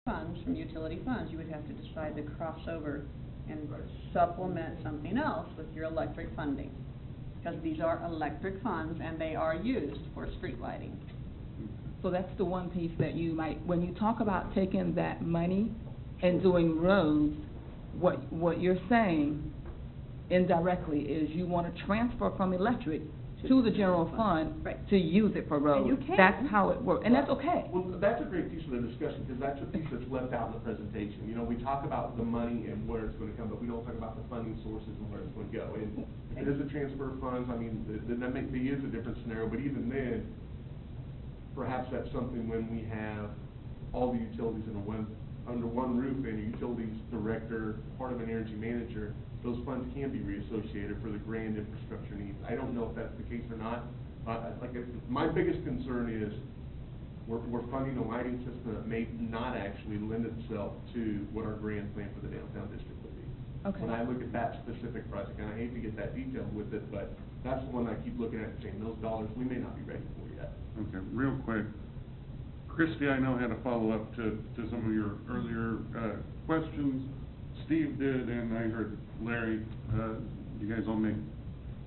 funds from utility funds, you would have to decide to cross over and supplement something else with your electric funding. Because these are electric funds and they are used for street lighting. So that's the one piece that you might, when you talk about taking that money and doing roads, what you're saying indirectly is you want to transfer from electric to the general fund Right. to use it for roads. And you can. That's how it works, and that's okay. Well, that's a great piece of the discussion, because that's a piece that's left out in the presentation. You know, we talk about the money and where it's gonna come, but we don't talk about the funding sources and where it's gonna go. And if it is a transfer of funds, I mean, then that is a different scenario, but even then, perhaps that's something when we have all the utilities under one roof, and a utilities director, part of an energy manager, those funds can be reassociated for the grand infrastructure needs. I don't know if that's the case or not. My biggest concern is we're funding a lighting system that may not actually lend itself to what our grand plan for the downtown district would be. Okay. When I look at that specific project, and I hate to get that detailed with it, but that's the one I keep looking at and saying, those dollars, we may not be ready for yet. Okay, real quick. Christie, I know, had a follow-up to some of your earlier questions. Steve did, and I heard Larry. You guys all make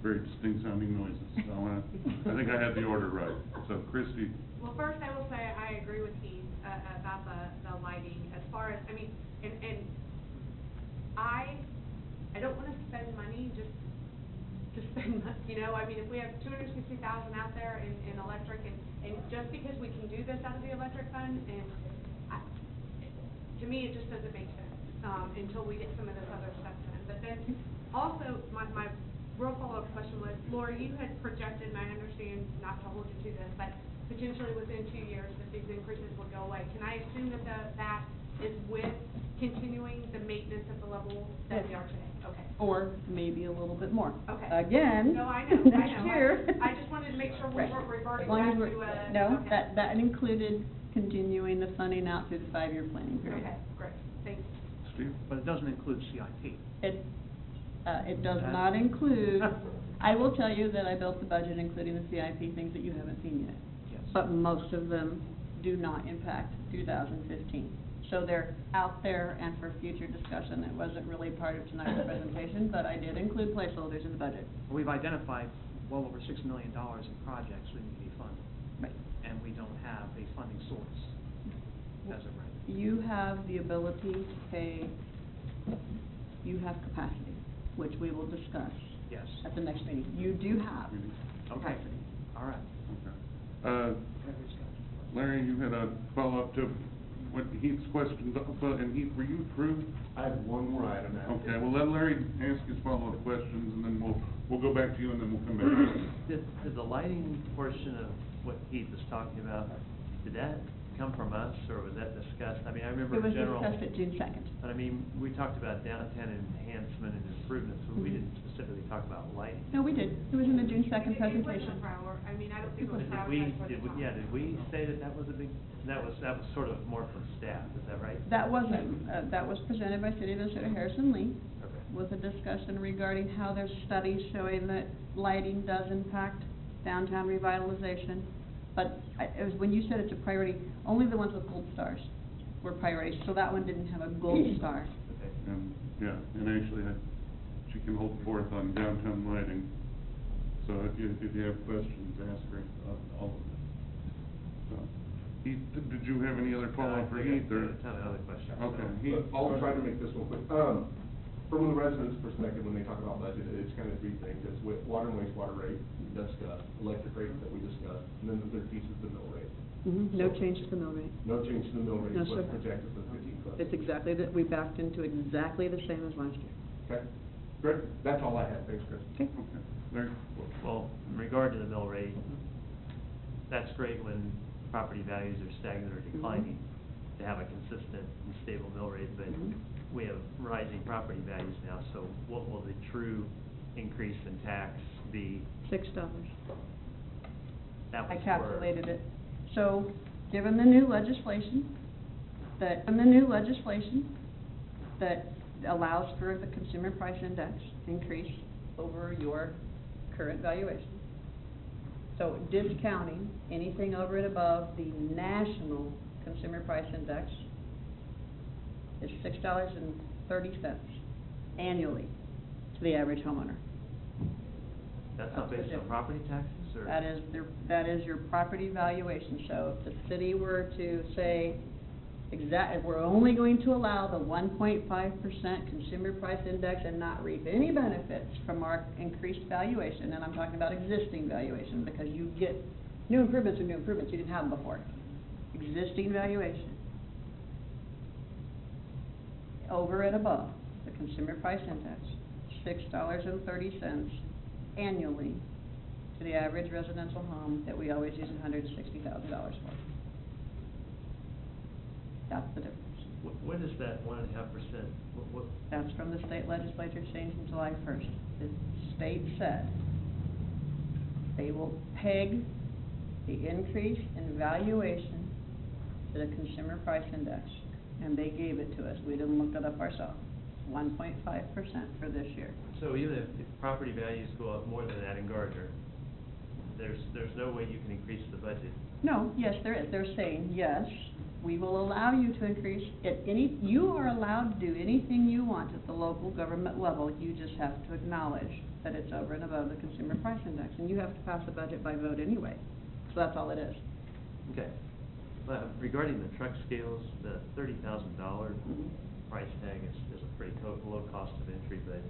very distinct sounding noises. So I think I had the order right. So Christie. Well, first I will say I agree with Keith about the lighting. As far as, I mean, and I don't want to spend money just to spend money, you know. I mean, if we have $260,000 out there in electric, and just because we can do this out of the electric fund, and to me it just doesn't make sense until we get some of this other stuff done. But then also my real follow-up question was, Laura, you had projected, and I understand not to hold you to this, but potentially within 2 years that these increases will go away. Can I assume that that is with continuing the maintenance at the level that we are today? Okay. Or maybe a little bit more. Okay. Again, No, I know, next I know. year. I just wanted to make sure we Right. weren't reverting As long as back we're- to, No, okay. that included continuing the funding out through the 5-year planning period. Okay, great, thanks. Steve? But it doesn't include CIP. It does not include, I will tell you that I built the budget including the CIP things that you haven't seen yet. Yes. But most of them do not impact 2015. So they're out there and for future discussion. It wasn't really part of tonight's presentation, but I did include placeholders in the budget. We've identified well over $6 million in projects that need to be funded, Right. and we don't have a funding source as of right. You have the ability to pay, you have capacity, which we will discuss Yes. at the next meeting. You do have Okay, capacity. all right. Okay. Larry, you had a follow-up to what Heath's questions, and Heath, were you through? I have one more item now. Okay, well, let Larry ask his follow-up questions, and then we'll go back to you, and then we'll come back to you. Did the lighting portion of what Heath was talking about, did that come from us, or was that discussed? I mean, I remember It was general. discussed at June 2nd. But I mean, we talked about downtown enhancement and improvements, but we Mhm. didn't specifically talk about lighting. No, we did. It was in the June 2nd It wasn't presentation. a priority, I mean, I don't think it was But prioritized for the time. did we say that was a big, that was sort of more from staff, is that right? That wasn't, that was presented by City Administrator Harrison Lee Okay. with a discussion regarding how there's studies showing that lighting does impact downtown revitalization. But it was, when you said it's a priority, only the ones with gold stars were priorities, so that one didn't have a gold star. Okay. And, yeah, and actually, she can hold forth on downtown lighting. So if you have questions, ask her all of them. So, Heath, did you have any other follow-up for Heath, or? A ton of other questions. Okay, But Heath. I'll try to make this one quick. From the residents' perspective, when they talk about budget, it's kind of three things. It's with water and wastewater rate, we discussed, electric rate that we discussed, and then the third piece is the mill rate. No change to the mill rate. No change to the mill rate, No, is what's sir. projected for the 15 budget. It's exactly that, we backed into exactly the same as last year. Okay, great, that's all I have, thanks, Chris. Okay. Okay, Larry? Well, in regard to the mill rate, that's great when property values are stagnant or declining, to have a consistent and stable mill rate, but Mhm. we have rising property values now, so what will the true increase in tax be? $6. That I was for- calculated it. So, given the new legislation that allows for the consumer price index increase over your current valuation. So discounting anything over and above the national consumer price index is $6.30 annually to the average homeowner. That's not based on property taxes, or? That is your property valuation. So if the city were to say, if we're only going to allow the 1.5% consumer price index and not reap any benefits from our increased valuation, and I'm talking about existing valuation, because you get new improvements or new improvements, you didn't have them before. Existing valuation. Over and above the consumer price index, $6.30 annually to the average residential home that we always use $160,000 for. That's the difference. What is that 1.5%? What? That's from the state legislature changed in July 1st. The state said they will peg the increase in valuation to the consumer price index, and they gave it to us. We didn't look it up ourselves. 1.5% for this year. So even if property values go up more than that in Gardner, there's no way you can increase the budget? No, yes, there is. They're saying, yes, we will allow you to increase you are allowed to do anything you want at the local government level. You just have to acknowledge that it's over and above the consumer price index, and you have to pass the budget by vote anyway. So that's all it is. Okay. Regarding the truck scales, the $30,000 price tag is a pretty low cost of entry, but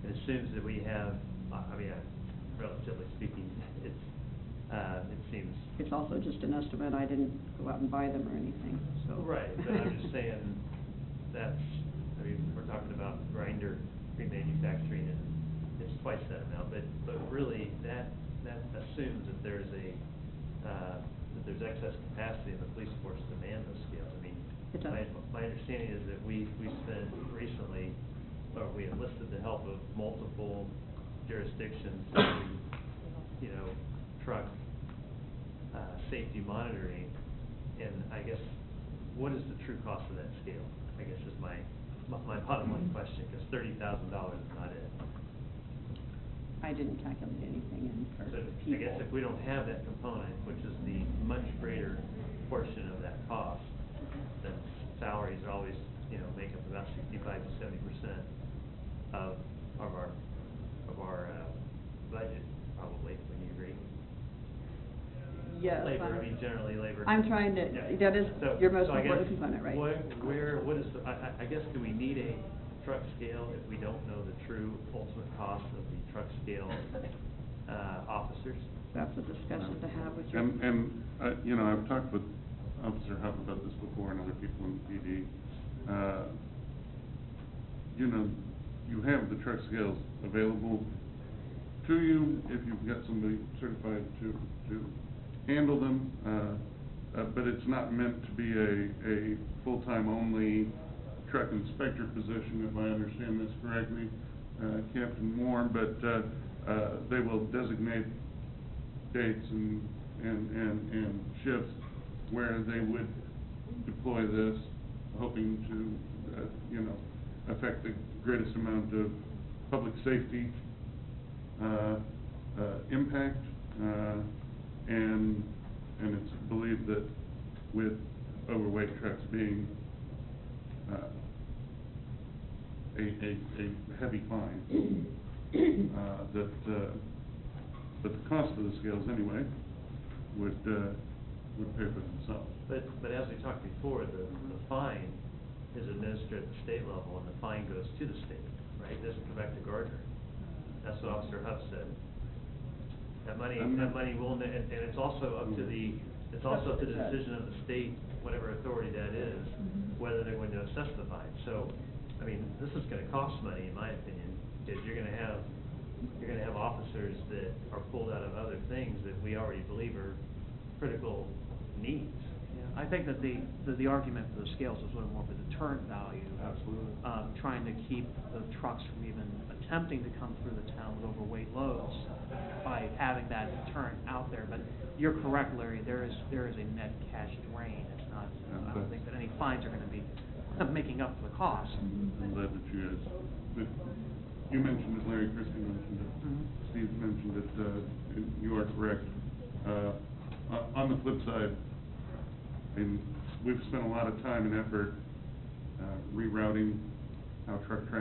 it assumes that we have, relatively speaking, it seems. It's also just an estimate. I didn't go out and buy them or anything, so. Right, but I'm just saying, we're talking about grinder remanufacturing, and it's twice that amount, but really, that assumes that there's that there's excess capacity in the police force to man those scales. It does. My understanding is that we spent recently, or we enlisted the help of multiple jurisdictions to, truck safety monitoring, and I guess, what is the true cost of that scale? I guess is my bottom line question, because $30,000 is not it. I didn't calculate anything in for So people. I guess if we don't have that component, which is the much greater portion of that cost, then salaries always, make up about 65 to 70% of our budget, probably. Would you agree? Yes. Labor, generally labor. I'm trying to, Yeah. that is So- your most so I important guess component, right? what is I guess, do we need a truck scale if we don't know the true ultimate cost of the truck scale officers? That's a discussion to have with your. I've talked with Officer Huff about this before and other people in the PD. You have the truck scales available to you if you've got somebody certified to handle them, but it's not meant to be a full-time only truck inspector position, if I understand this correctly, Captain Moore, but they will designate dates and shifts where they would deploy this, hoping to, affect the greatest amount of public safety impact, and it's believed that with overweight trucks being a heavy fine, that the cost of the scales anyway would pay for themselves. But as we talked before, the fine is administered at the state level, and the fine goes to the state, right? It doesn't come back to Gardner. That's what Officer Huff said. That money will, and it's also up to the decision of the state, whatever authority that is, whether they're going to assess the fine. So, this is gonna cost money, in my opinion, because you're gonna have officers that are pulled out of other things that we already believe are critical needs. Yeah, I think that the argument for the scales is a little more of a deterrent value. Absolutely. Trying to keep the trucks from even attempting to come through the town with overweight loads by having that deterrent out there. But you're correct, Larry, there is a net cash drain. It's not, I don't think that any fines are gonna be making up for the cost. I'm glad that you mentioned it, Larry, Christie mentioned it, Steve mentioned it, and you are correct. On the flip side, we've spent a lot of time and effort rerouting how truck traffic